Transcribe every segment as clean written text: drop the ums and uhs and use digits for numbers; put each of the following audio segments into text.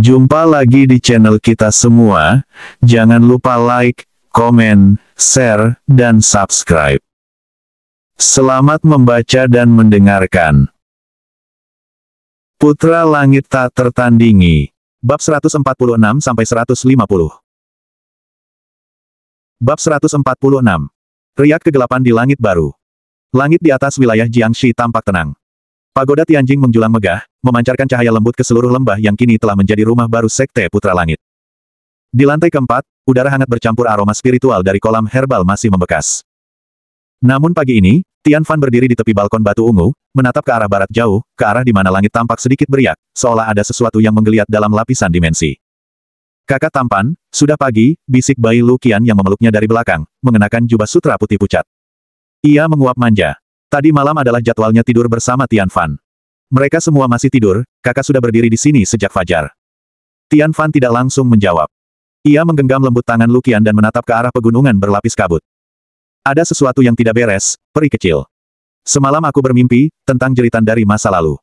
Jumpa lagi di channel kita semua, jangan lupa like, komen, share, dan subscribe. Selamat membaca dan mendengarkan. Putra Langit Tak Tertandingi. Bab 146-150. Bab 146. Riak kegelapan di langit baru. Langit di atas wilayah Jiangxi tampak tenang. Pagoda Tianjing menjulang megah, memancarkan cahaya lembut ke seluruh lembah yang kini telah menjadi rumah baru Sekte Putra Langit. Di lantai keempat, udara hangat bercampur aroma spiritual dari kolam herbal masih membekas. Namun pagi ini, Tian Fan berdiri di tepi balkon batu ungu, menatap ke arah barat jauh, ke arah di mana langit tampak sedikit beriak, seolah ada sesuatu yang menggeliat dalam lapisan dimensi. Kakak tampan, sudah pagi, bisik bayi Lu Qian yang memeluknya dari belakang, mengenakan jubah sutra putih pucat. Ia menguap manja. Tadi malam adalah jadwalnya tidur bersama Tian Fan. Mereka semua masih tidur, kakak sudah berdiri di sini sejak fajar. Tian Fan tidak langsung menjawab. Ia menggenggam lembut tangan Lu Qian dan menatap ke arah pegunungan berlapis kabut. Ada sesuatu yang tidak beres, peri kecil. Semalam aku bermimpi, tentang jeritan dari masa lalu.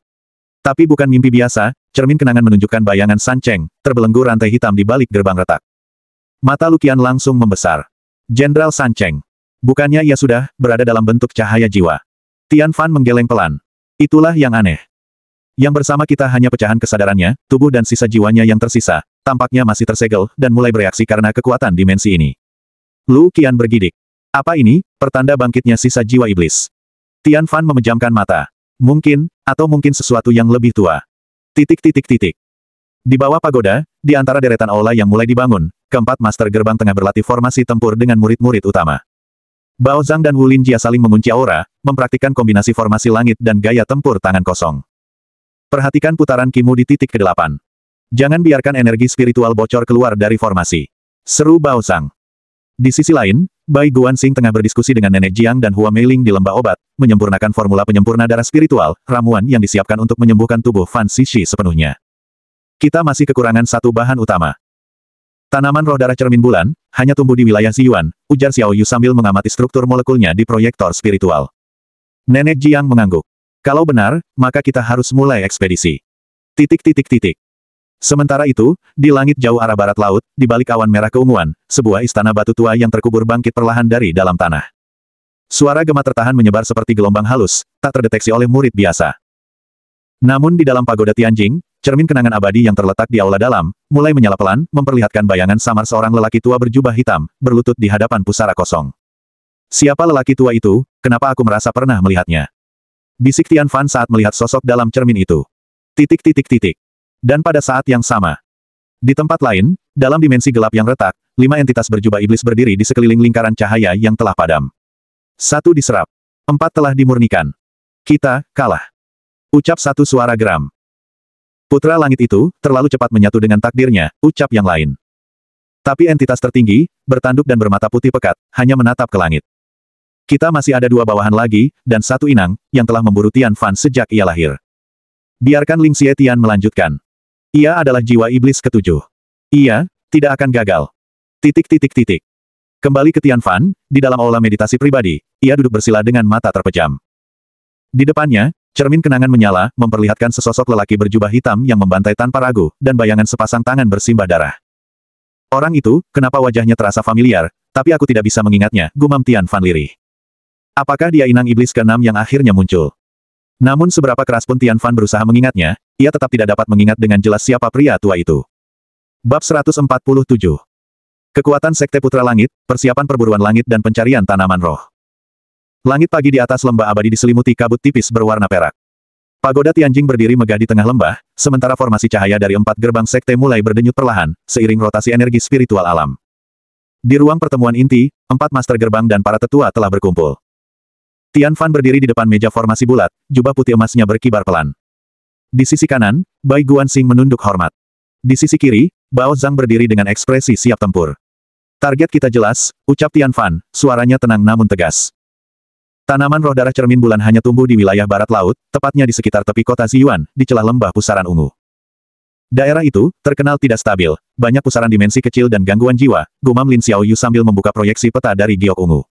Tapi bukan mimpi biasa, cermin kenangan menunjukkan bayangan San Cheng, terbelenggu rantai hitam di balik gerbang retak. Mata Lu Qian langsung membesar. Jenderal San Cheng. Bukannya ia sudah berada dalam bentuk cahaya jiwa. Tian Fan menggeleng pelan. Itulah yang aneh. Yang bersama kita hanya pecahan kesadarannya, tubuh dan sisa jiwanya yang tersisa, tampaknya masih tersegel, dan mulai bereaksi karena kekuatan dimensi ini. Lu Qian bergidik. Apa ini, pertanda bangkitnya sisa jiwa iblis? Tian Fan memejamkan mata. Mungkin, atau mungkin sesuatu yang lebih tua. Titik. Di bawah pagoda, di antara deretan aula yang mulai dibangun, keempat master gerbang tengah berlatih formasi tempur dengan murid-murid utama. Bao Zhang dan Wu Linjia saling mengunci aura, mempraktikkan kombinasi formasi langit dan gaya tempur tangan kosong. Perhatikan putaran Kimu di titik ke-8. Jangan biarkan energi spiritual bocor keluar dari formasi. Seru Bao Zhang. Di sisi lain, Bai Guanxing tengah berdiskusi dengan Nenek Jiang dan Hua Meiling di lembah obat, menyempurnakan formula penyempurna darah spiritual, ramuan yang disiapkan untuk menyembuhkan tubuh Fan Xixi sepenuhnya. Kita masih kekurangan satu bahan utama. Tanaman roh darah cermin bulan, hanya tumbuh di wilayah Ziyuan, ujar Xiao Yu sambil mengamati struktur molekulnya di proyektor spiritual. Nenek Jiang mengangguk. Kalau benar, maka kita harus mulai ekspedisi. Sementara itu, di langit jauh arah barat laut, di balik awan merah keunguan, sebuah istana batu tua yang terkubur bangkit perlahan dari dalam tanah. Suara gema tertahan menyebar seperti gelombang halus, tak terdeteksi oleh murid biasa. Namun di dalam pagoda Tianjing, cermin kenangan abadi yang terletak di aula dalam, mulai menyala pelan, memperlihatkan bayangan samar seorang lelaki tua berjubah hitam, berlutut di hadapan pusara kosong. Siapa lelaki tua itu, kenapa aku merasa pernah melihatnya? Bisik Tian Fan saat melihat sosok dalam cermin itu. Dan pada saat yang sama. Di tempat lain, dalam dimensi gelap yang retak, 5 entitas berjubah iblis berdiri di sekeliling lingkaran cahaya yang telah padam. 1 diserap. 4 telah dimurnikan. Kita, kalah. Ucap satu suara geram. Putra langit itu, terlalu cepat menyatu dengan takdirnya, ucap yang lain. Tapi entitas tertinggi, bertanduk dan bermata putih pekat, hanya menatap ke langit. Kita masih ada 2 bawahan lagi, dan 1 inang, yang telah memburu Tian Fan sejak ia lahir. Biarkan Ling Xie Tian melanjutkan. Ia adalah jiwa iblis ke-7. Ia, tidak akan gagal. Kembali ke Tian Fan, di dalam aula meditasi pribadi, ia duduk bersila dengan mata terpejam. Di depannya, cermin kenangan menyala, memperlihatkan sesosok lelaki berjubah hitam yang membantai tanpa ragu, dan bayangan sepasang tangan bersimbah darah. Orang itu, kenapa wajahnya terasa familiar, tapi aku tidak bisa mengingatnya, gumam Tian Fan lirih. Apakah dia inang iblis ke-6 yang akhirnya muncul? Namun seberapa keras pun Tian Fan berusaha mengingatnya, ia tetap tidak dapat mengingat dengan jelas siapa pria tua itu. Bab 147. Kekuatan Sekte Putra Langit, persiapan perburuan langit dan pencarian tanaman roh. Langit pagi di atas lembah abadi diselimuti kabut tipis berwarna perak. Pagoda Tianjing berdiri megah di tengah lembah, sementara formasi cahaya dari 4 gerbang sekte mulai berdenyut perlahan, seiring rotasi energi spiritual alam. Di ruang pertemuan inti, 4 master gerbang dan para tetua telah berkumpul. Tian Fan berdiri di depan meja formasi bulat, jubah putih emasnya berkibar pelan. Di sisi kanan, Bai Guanxing menunduk hormat. Di sisi kiri, Bao Zhang berdiri dengan ekspresi siap tempur. Target kita jelas, ucap Tian Fan, suaranya tenang namun tegas. Tanaman roh darah cermin bulan hanya tumbuh di wilayah barat laut, tepatnya di sekitar tepi kota Ziyuan, di celah lembah pusaran ungu. Daerah itu, terkenal tidak stabil, banyak pusaran dimensi kecil dan gangguan jiwa, gumam Lin Xiao Yu sambil membuka proyeksi peta dari giok ungu.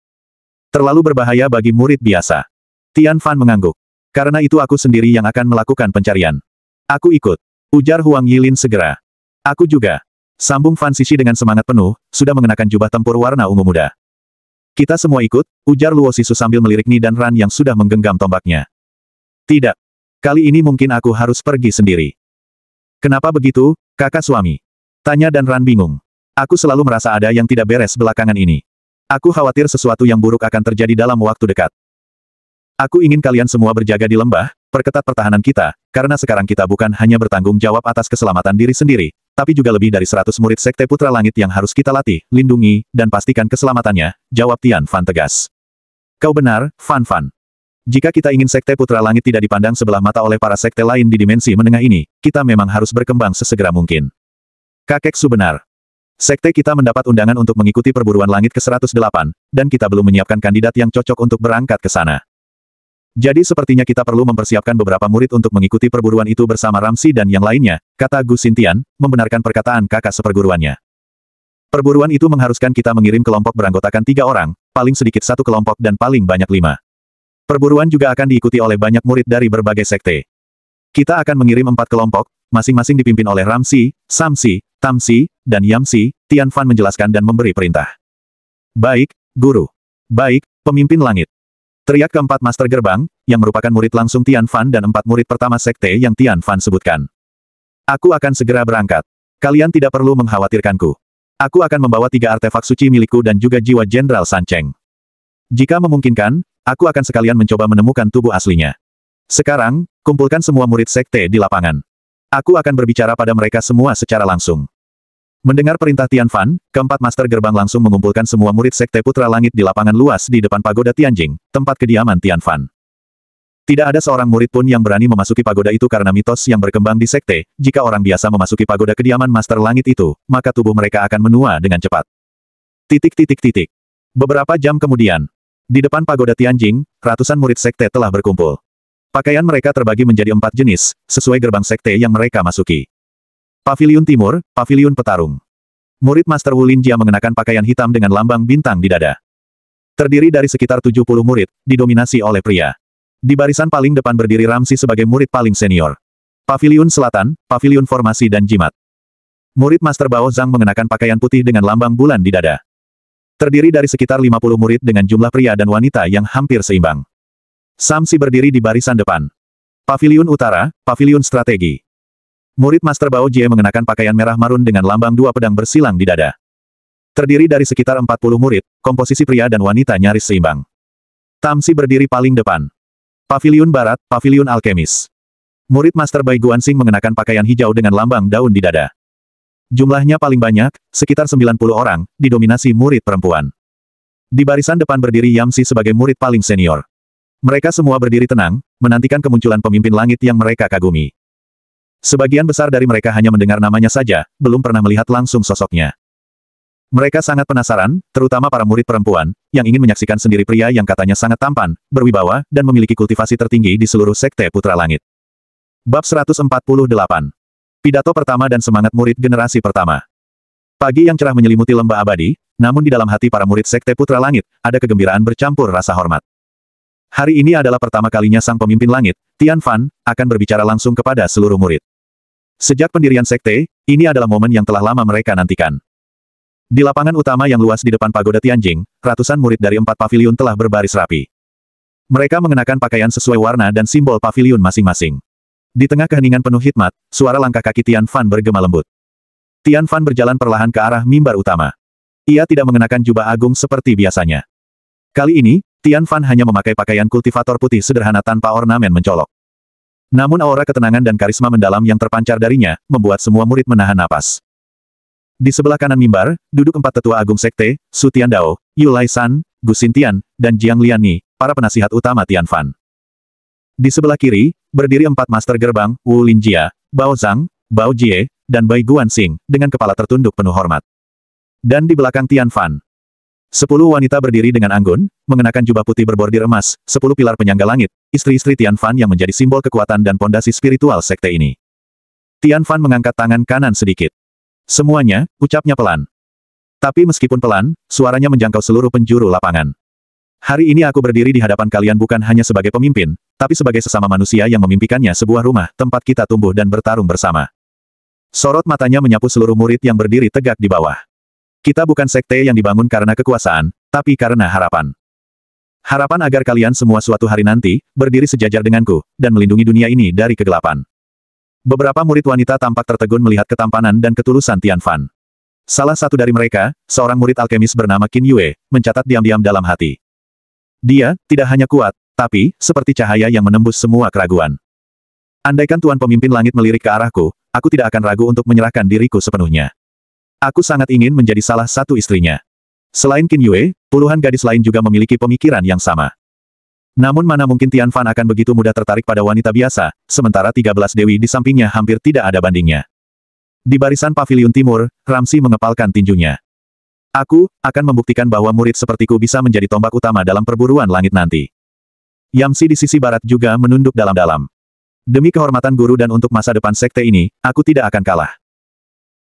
Terlalu berbahaya bagi murid biasa. Tian Fan mengangguk. Karena itu aku sendiri yang akan melakukan pencarian. Aku ikut. Ujar Huang Yilin segera. Aku juga. Sambung Fan Xixi dengan semangat penuh, sudah mengenakan jubah tempur warna ungu muda. Kita semua ikut, ujar Luo Sisu sambil melirik Ni dan Ran yang sudah menggenggam tombaknya. Tidak. Kali ini mungkin aku harus pergi sendiri. Kenapa begitu, kakak suami? Tanya dan Ran bingung. Aku selalu merasa ada yang tidak beres belakangan ini. Aku khawatir sesuatu yang buruk akan terjadi dalam waktu dekat. Aku ingin kalian semua berjaga di lembah, perketat pertahanan kita, karena sekarang kita bukan hanya bertanggung jawab atas keselamatan diri sendiri, tapi juga lebih dari 100 murid Sekte Putra Langit yang harus kita latih, lindungi, dan pastikan keselamatannya, jawab Tian Fan tegas. Kau benar, Fan Fan. Jika kita ingin Sekte Putra Langit tidak dipandang sebelah mata oleh para sekte lain di dimensi menengah ini, kita memang harus berkembang sesegera mungkin. Kakek Su benar. Sekte kita mendapat undangan untuk mengikuti perburuan langit ke-108, dan kita belum menyiapkan kandidat yang cocok untuk berangkat ke sana. Jadi sepertinya kita perlu mempersiapkan beberapa murid untuk mengikuti perburuan itu bersama Ramsi dan yang lainnya, kata Gu Xintian, membenarkan perkataan kakak seperguruannya. Perburuan itu mengharuskan kita mengirim kelompok beranggotakan 3 orang, paling sedikit 1 kelompok dan paling banyak 5. Perburuan juga akan diikuti oleh banyak murid dari berbagai sekte. Kita akan mengirim 4 kelompok, masing-masing dipimpin oleh Ramsi, Samsi, Tamsi, dan Yamsi, Tian Fan menjelaskan dan memberi perintah. Baik, Guru. Baik, Pemimpin Langit. Teriak keempat Master Gerbang, yang merupakan murid langsung Tian Fan dan 4 murid pertama sekte yang Tian Fan sebutkan. Aku akan segera berangkat. Kalian tidak perlu mengkhawatirkanku. Aku akan membawa 3 artefak suci milikku dan juga jiwa Jenderal San Cheng. Jika memungkinkan, aku akan sekalian mencoba menemukan tubuh aslinya. Sekarang, kumpulkan semua murid sekte di lapangan. Aku akan berbicara pada mereka semua secara langsung. Mendengar perintah Tian Fan, keempat Master Gerbang langsung mengumpulkan semua murid Sekte Putra Langit di lapangan luas di depan Pagoda Tianjing, tempat kediaman Tian Fan. Tidak ada seorang murid pun yang berani memasuki pagoda itu karena mitos yang berkembang di sekte, jika orang biasa memasuki pagoda kediaman Master Langit itu, maka tubuh mereka akan menua dengan cepat. Beberapa jam kemudian, di depan pagoda Tianjing, ratusan murid sekte telah berkumpul. Pakaian mereka terbagi menjadi 4 jenis, sesuai gerbang sekte yang mereka masuki. Paviliun Timur, Paviliun Petarung. Murid Master Wu Linjia mengenakan pakaian hitam dengan lambang bintang di dada. Terdiri dari sekitar 70 murid, didominasi oleh pria. Di barisan paling depan berdiri Ramsi sebagai murid paling senior. Paviliun Selatan, Paviliun Formasi dan Jimat. Murid Master Bao Zhang mengenakan pakaian putih dengan lambang bulan di dada. Terdiri dari sekitar 50 murid dengan jumlah pria dan wanita yang hampir seimbang. Samsi berdiri di barisan depan. Paviliun Utara, Paviliun Strategi. Murid Master Bao Jie mengenakan pakaian merah marun dengan lambang 2 pedang bersilang di dada. Terdiri dari sekitar 40 murid, komposisi pria dan wanita nyaris seimbang. Tamsi berdiri paling depan. Paviliun Barat, Paviliun Alkemis. Murid Master Bai Guansing mengenakan pakaian hijau dengan lambang daun di dada. Jumlahnya paling banyak, sekitar 90 orang, didominasi murid perempuan. Di barisan depan berdiri Yamsi sebagai murid paling senior. Mereka semua berdiri tenang, menantikan kemunculan pemimpin langit yang mereka kagumi. Sebagian besar dari mereka hanya mendengar namanya saja, belum pernah melihat langsung sosoknya. Mereka sangat penasaran, terutama para murid perempuan, yang ingin menyaksikan sendiri pria yang katanya sangat tampan, berwibawa, dan memiliki kultivasi tertinggi di seluruh Sekte Putra Langit. Bab 148. Pidato pertama dan semangat murid generasi pertama. Pagi yang cerah menyelimuti lembah abadi, namun di dalam hati para murid Sekte Putra Langit, ada kegembiraan bercampur rasa hormat. Hari ini adalah pertama kalinya sang pemimpin langit, Tian Fan, akan berbicara langsung kepada seluruh murid. Sejak pendirian sekte, ini adalah momen yang telah lama mereka nantikan. Di lapangan utama yang luas di depan pagoda Tianjing, ratusan murid dari 4 paviliun telah berbaris rapi. Mereka mengenakan pakaian sesuai warna dan simbol paviliun masing-masing. Di tengah keheningan penuh hikmat, suara langkah kaki Tian Fan bergema lembut. Tian Fan berjalan perlahan ke arah mimbar utama. Ia tidak mengenakan jubah agung seperti biasanya. Kali ini, Tian Fan hanya memakai pakaian kultivator putih sederhana tanpa ornamen mencolok. Namun aura ketenangan dan karisma mendalam yang terpancar darinya, membuat semua murid menahan napas. Di sebelah kanan mimbar, duduk 4 tetua agung sekte, Su Tiandao, Yu Lai San, Gu Xintian, dan Jiang Lianni, para penasihat utama Tian Fan. Di sebelah kiri, berdiri 4 master gerbang, Wu Linjia, Bao Zhang, Bao Jie, dan Bai Guansing, dengan kepala tertunduk penuh hormat. Dan di belakang Tian Fan, 10 wanita berdiri dengan anggun, mengenakan jubah putih berbordir emas, 10 pilar penyangga langit, istri-istri Tian Fan yang menjadi simbol kekuatan dan pondasi spiritual sekte ini. Tian Fan mengangkat tangan kanan sedikit. Semuanya, ucapnya pelan. Tapi meskipun pelan, suaranya menjangkau seluruh penjuru lapangan. Hari ini aku berdiri di hadapan kalian bukan hanya sebagai pemimpin, tapi sebagai sesama manusia yang memimpikannya sebuah rumah, tempat kita tumbuh dan bertarung bersama. Sorot matanya menyapu seluruh murid yang berdiri tegak di bawah. Kita bukan sekte yang dibangun karena kekuasaan, tapi karena harapan. Harapan agar kalian semua suatu hari nanti, berdiri sejajar denganku, dan melindungi dunia ini dari kegelapan. Beberapa murid wanita tampak tertegun melihat ketampanan dan ketulusan Tian Fan. Salah satu dari mereka, seorang murid alkemis bernama Qin Yue, mencatat diam-diam dalam hati. Dia, tidak hanya kuat, tapi, seperti cahaya yang menembus semua keraguan. Andaikan Tuan Pemimpin Langit melirik ke arahku, aku tidak akan ragu untuk menyerahkan diriku sepenuhnya. Aku sangat ingin menjadi salah satu istrinya. Selain Qin Yue, puluhan gadis lain juga memiliki pemikiran yang sama. Namun mana mungkin Tian Fan akan begitu mudah tertarik pada wanita biasa, sementara 13 dewi di sampingnya hampir tidak ada bandingnya. Di barisan paviliun timur, Ramsi mengepalkan tinjunya. Aku akan membuktikan bahwa murid sepertiku bisa menjadi tombak utama dalam perburuan langit nanti. Yamsi di sisi barat juga menunduk dalam-dalam. Demi kehormatan guru dan untuk masa depan sekte ini, aku tidak akan kalah.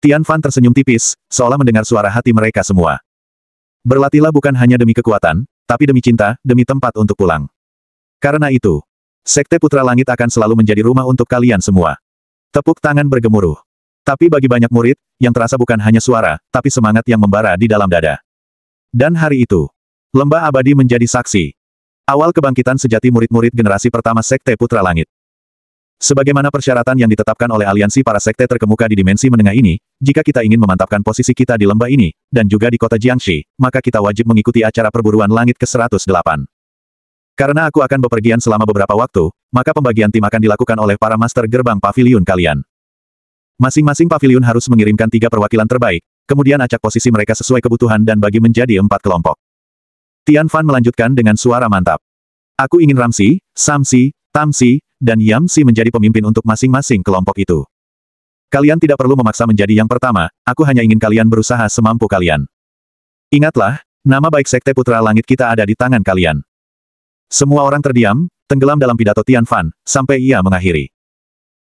Tian Fan tersenyum tipis, seolah mendengar suara hati mereka semua. Berlatihlah bukan hanya demi kekuatan, tapi demi cinta, demi tempat untuk pulang. Karena itu, Sekte Putra Langit akan selalu menjadi rumah untuk kalian semua. Tepuk tangan bergemuruh. Tapi bagi banyak murid, yang terasa bukan hanya suara, tapi semangat yang membara di dalam dada. Dan hari itu, lembah abadi menjadi saksi. Awal kebangkitan sejati murid-murid generasi pertama Sekte Putra Langit. Sebagaimana persyaratan yang ditetapkan oleh aliansi para sekte terkemuka di dimensi menengah ini, jika kita ingin memantapkan posisi kita di lembah ini, dan juga di kota Jiangxi, maka kita wajib mengikuti acara perburuan langit ke-108. Karena aku akan bepergian selama beberapa waktu, maka pembagian tim akan dilakukan oleh para master gerbang paviliun kalian. Masing-masing paviliun harus mengirimkan 3 perwakilan terbaik, kemudian acak posisi mereka sesuai kebutuhan dan bagi menjadi 4 kelompok. Tian Fan melanjutkan dengan suara mantap. Aku ingin Ramsi, Samsi, Tamsi, dan Yamsi menjadi pemimpin untuk masing-masing kelompok itu. Kalian tidak perlu memaksa menjadi yang pertama, aku hanya ingin kalian berusaha semampu kalian. Ingatlah, nama baik Sekte Putra Langit kita ada di tangan kalian. Semua orang terdiam, tenggelam dalam pidato Tian Fan, sampai ia mengakhiri.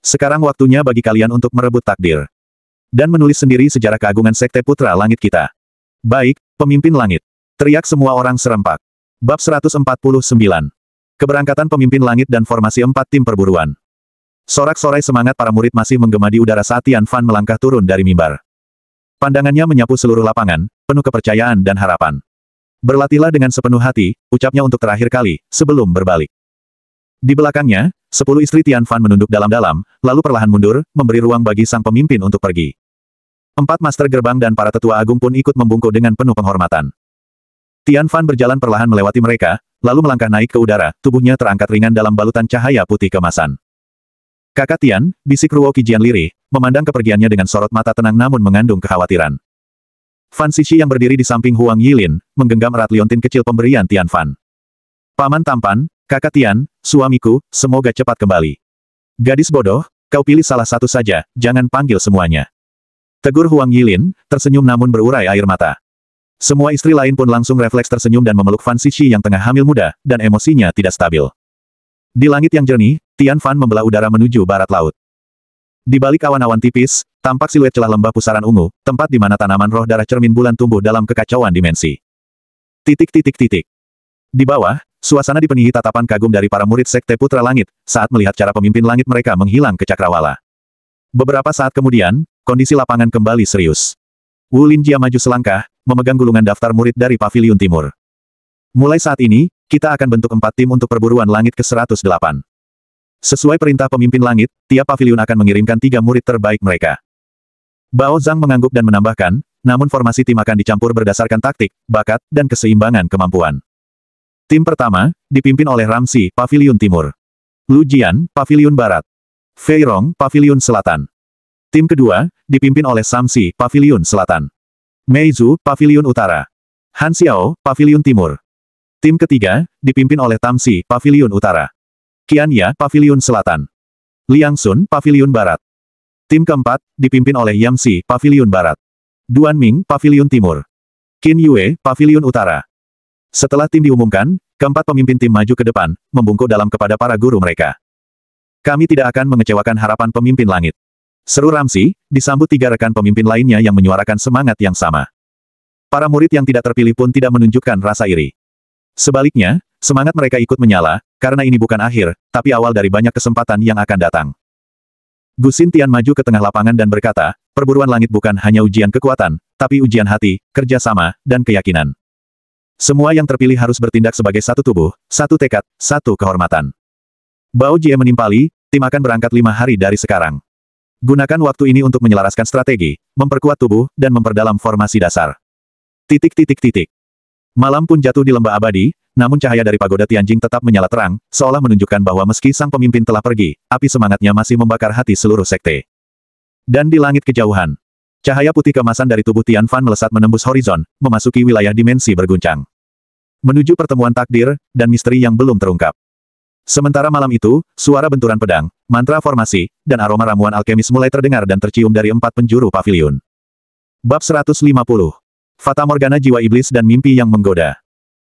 Sekarang waktunya bagi kalian untuk merebut takdir. Dan menulis sendiri sejarah keagungan Sekte Putra Langit kita. Baik, pemimpin langit. Teriak semua orang serempak. Bab 149. Keberangkatan pemimpin langit dan formasi 4 tim perburuan. Sorak-sorai semangat para murid masih menggema di udara saat Tian Fan melangkah turun dari mimbar. Pandangannya menyapu seluruh lapangan, penuh kepercayaan dan harapan. Berlatihlah dengan sepenuh hati, ucapnya untuk terakhir kali, sebelum berbalik. Di belakangnya, 10 istri Tian Fan menunduk dalam-dalam, lalu perlahan mundur, memberi ruang bagi sang pemimpin untuk pergi. 4 master gerbang dan para tetua agung pun ikut membungkuk dengan penuh penghormatan. Tian Fan berjalan perlahan melewati mereka, lalu melangkah naik ke udara, tubuhnya terangkat ringan dalam balutan cahaya putih kemasan. Kakak Tian, bisik Ruo Qijian lirih, memandang kepergiannya dengan sorot mata tenang namun mengandung kekhawatiran. Fan Xixi yang berdiri di samping Huang Yilin, menggenggam erat liontin kecil pemberian Tian Fan. Paman tampan, kakak Tian, suamiku, semoga cepat kembali. Gadis bodoh, kau pilih salah satu saja, jangan panggil semuanya. Tegur Huang Yilin, tersenyum namun berurai air mata. Semua istri lain pun langsung refleks tersenyum dan memeluk Fan Xixi yang tengah hamil muda, dan emosinya tidak stabil. Di langit yang jernih, Tian Fan membelah udara menuju barat laut. Di balik awan-awan tipis, tampak siluet celah lembah pusaran ungu, tempat di mana tanaman roh darah cermin bulan tumbuh dalam kekacauan dimensi. Titik. Di bawah, suasana dipenuhi tatapan kagum dari para murid Sekte Putra Langit, saat melihat cara pemimpin langit mereka menghilang ke cakrawala. Beberapa saat kemudian, kondisi lapangan kembali serius. Wu Linjia maju selangkah, memegang gulungan daftar murid dari Paviliun Timur. Mulai saat ini, kita akan bentuk 4 tim untuk perburuan langit ke-108. Sesuai perintah pemimpin langit, tiap paviliun akan mengirimkan 3 murid terbaik mereka. Bao Zhang mengangguk dan menambahkan, namun formasi tim akan dicampur berdasarkan taktik, bakat, dan keseimbangan kemampuan. Tim pertama, dipimpin oleh Ramsi, Paviliun Timur. Lu Jian, Paviliun Barat. Fei Rong, Paviliun Selatan. Tim kedua, dipimpin oleh Samsi, Paviliun Selatan. Mei Zhu, Paviliun Utara. Han Xiao, Paviliun Timur. Tim ketiga, dipimpin oleh Tamsi, Paviliun Utara. Qian Ya, Paviliun Selatan. Liang Sun, Paviliun Barat. Tim keempat, dipimpin oleh Yamsi, Paviliun Barat. Duan Ming, Paviliun Timur. Qin Yue, Paviliun Utara. Setelah tim diumumkan, keempat pemimpin tim maju ke depan, membungkuk dalam kepada para guru mereka. Kami tidak akan mengecewakan harapan pemimpin langit. Seru Ramsi, disambut 3 rekan pemimpin lainnya yang menyuarakan semangat yang sama. Para murid yang tidak terpilih pun tidak menunjukkan rasa iri. Sebaliknya, semangat mereka ikut menyala, karena ini bukan akhir, tapi awal dari banyak kesempatan yang akan datang. Gu Xintian maju ke tengah lapangan dan berkata, perburuan langit bukan hanya ujian kekuatan, tapi ujian hati, kerjasama, dan keyakinan. Semua yang terpilih harus bertindak sebagai satu tubuh, satu tekad, satu kehormatan. Bao Jie menimpali, tim akan berangkat 5 hari dari sekarang. Gunakan waktu ini untuk menyelaraskan strategi, memperkuat tubuh, dan memperdalam formasi dasar. Malam pun jatuh di lembah abadi, namun cahaya dari pagoda Tianjing tetap menyala terang, seolah menunjukkan bahwa meski sang pemimpin telah pergi, api semangatnya masih membakar hati seluruh sekte. Dan di langit kejauhan, cahaya putih keemasan dari tubuh Tian Fan melesat menembus horizon, memasuki wilayah dimensi berguncang. Menuju pertemuan takdir, dan misteri yang belum terungkap. Sementara malam itu, suara benturan pedang, mantra formasi, dan aroma ramuan alkemis mulai terdengar dan tercium dari 4 penjuru paviliun. Bab 150. Fata Morgana jiwa iblis dan mimpi yang menggoda.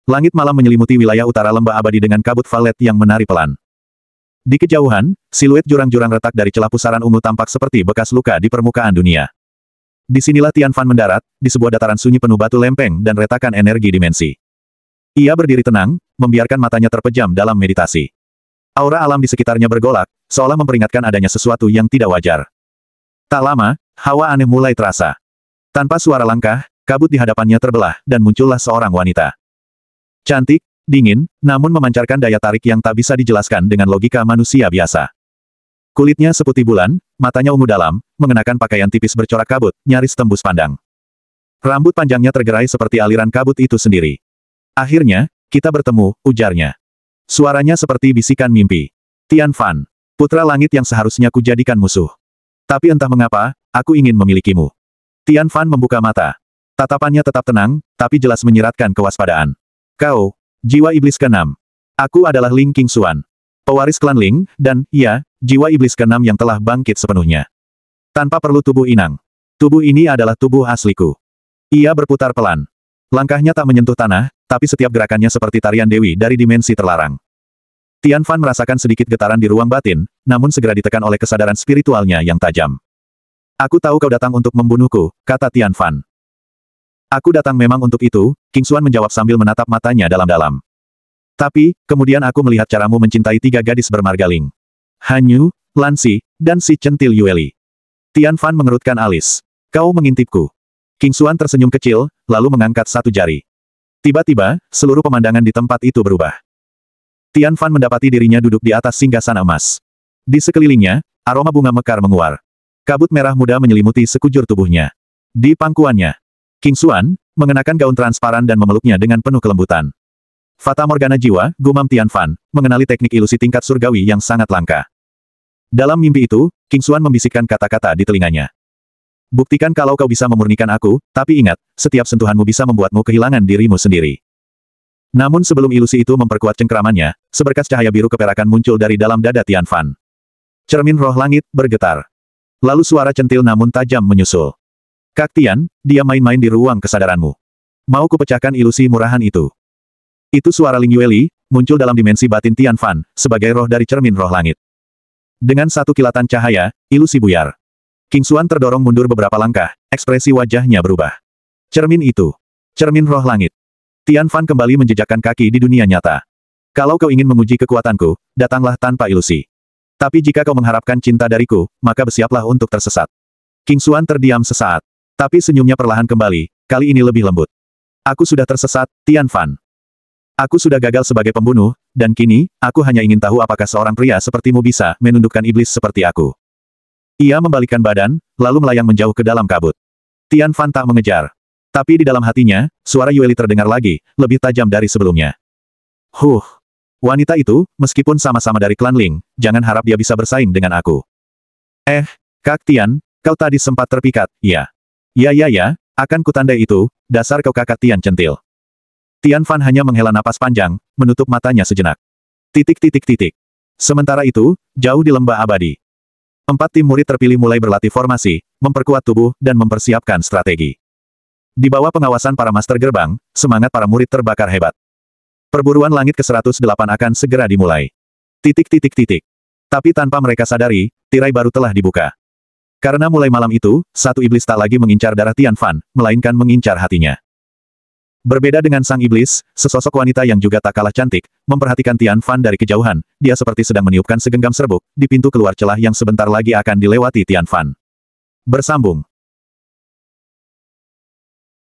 Langit malam menyelimuti wilayah utara lembah abadi dengan kabut valet yang menari pelan. Di kejauhan, siluet jurang-jurang retak dari celah pusaran ungu tampak seperti bekas luka di permukaan dunia. Disinilah Tian Fan mendarat, di sebuah dataran sunyi penuh batu lempeng dan retakan energi dimensi. Ia berdiri tenang, membiarkan matanya terpejam dalam meditasi. Aura alam di sekitarnya bergolak, seolah memperingatkan adanya sesuatu yang tidak wajar. Tak lama, hawa aneh mulai terasa. Tanpa suara langkah, kabut di hadapannya terbelah, dan muncullah seorang wanita. Cantik, dingin, namun memancarkan daya tarik yang tak bisa dijelaskan dengan logika manusia biasa. Kulitnya seputih bulan, matanya ungu dalam, mengenakan pakaian tipis bercorak kabut, nyaris tembus pandang. Rambut panjangnya tergerai seperti aliran kabut itu sendiri. Akhirnya, kita bertemu, ujarnya. Suaranya seperti bisikan mimpi. Tian Fan, putra langit yang seharusnya kujadikan musuh. Tapi entah mengapa, aku ingin memilikimu. Tian Fan membuka mata. Tatapannya tetap tenang, tapi jelas menyiratkan kewaspadaan. Kau, jiwa iblis ke-6. Aku adalah Ling Qingxuan. Pewaris klan Ling, dan, ya, jiwa iblis ke-6 yang telah bangkit sepenuhnya. Tanpa perlu tubuh inang. Tubuh ini adalah tubuh asliku. Ia berputar pelan. Langkahnya tak menyentuh tanah, tapi setiap gerakannya seperti tarian dewi dari dimensi terlarang. Tian Fan merasakan sedikit getaran di ruang batin, namun segera ditekan oleh kesadaran spiritualnya yang tajam. Aku tahu kau datang untuk membunuhku, kata Tian Fan. Aku datang memang untuk itu, Qingxuan menjawab sambil menatap matanya dalam-dalam. Tapi, kemudian aku melihat caramu mencintai 3 gadis bermargaling. Hanyu, Lansi, dan si centil Yueli. Tian Fan mengerutkan alis. Kau mengintipku. Qingxuan tersenyum kecil, lalu mengangkat satu jari. Tiba-tiba, seluruh pemandangan di tempat itu berubah. Tian Fan mendapati dirinya duduk di atas singgasana emas. Di sekelilingnya, aroma bunga mekar menguar. Kabut merah muda menyelimuti sekujur tubuhnya. Di pangkuannya, Qingxuan, mengenakan gaun transparan dan memeluknya dengan penuh kelembutan. Fata Morgana jiwa, gumam Tian Fan, mengenali teknik ilusi tingkat surgawi yang sangat langka. Dalam mimpi itu, Qingxuan membisikkan kata-kata di telinganya. Buktikan kalau kau bisa memurnikan aku, tapi ingat, setiap sentuhanmu bisa membuatmu kehilangan dirimu sendiri. Namun sebelum ilusi itu memperkuat cengkramannya, seberkas cahaya biru keperakan muncul dari dalam dada Tian Fan. Cermin roh langit, bergetar. Lalu suara centil namun tajam menyusul. Kak Tian, dia main-main di ruang kesadaranmu. Mau kupecahkan ilusi murahan itu. Itu suara Ling Yueli, muncul dalam dimensi batin Tian Fan, sebagai roh dari cermin roh langit. Dengan satu kilatan cahaya, ilusi buyar. Qingxuan terdorong mundur beberapa langkah, ekspresi wajahnya berubah. Cermin itu. Cermin roh langit. Tian Fan kembali menjejakkan kaki di dunia nyata. Kalau kau ingin menguji kekuatanku, datanglah tanpa ilusi. Tapi jika kau mengharapkan cinta dariku, maka bersiaplah untuk tersesat. Qingxuan terdiam sesaat. Tapi senyumnya perlahan kembali, kali ini lebih lembut. Aku sudah tersesat, Tian Fan. Aku sudah gagal sebagai pembunuh, dan kini, aku hanya ingin tahu apakah seorang pria sepertimu bisa menundukkan iblis seperti aku. Ia membalikkan badan, lalu melayang menjauh ke dalam kabut. Tian Fan tak mengejar. Tapi di dalam hatinya, suara Yueli terdengar lagi, lebih tajam dari sebelumnya. Wanita itu, meskipun sama-sama dari klan Ling, jangan harap dia bisa bersaing dengan aku. Kak Tian, kau tadi sempat terpikat, ya. Ya, akan kutandai itu, dasar kau kakak Tian centil. Tian Fan hanya menghela napas panjang, menutup matanya sejenak. Sementara itu, jauh di lembah abadi. 4 tim murid terpilih mulai berlatih formasi, memperkuat tubuh, dan mempersiapkan strategi. Di bawah pengawasan para master gerbang, semangat para murid terbakar hebat. Perburuan langit ke-108 akan segera dimulai. Tapi tanpa mereka sadari, tirai baru telah dibuka. Karena mulai malam itu, satu iblis tak lagi mengincar darah Tian Fan, melainkan mengincar hatinya. Berbeda dengan sang iblis, sesosok wanita yang juga tak kalah cantik, memperhatikan Tian Fan dari kejauhan, dia seperti sedang meniupkan segenggam serbuk, di pintu keluar celah yang sebentar lagi akan dilewati Tian Fan. Bersambung.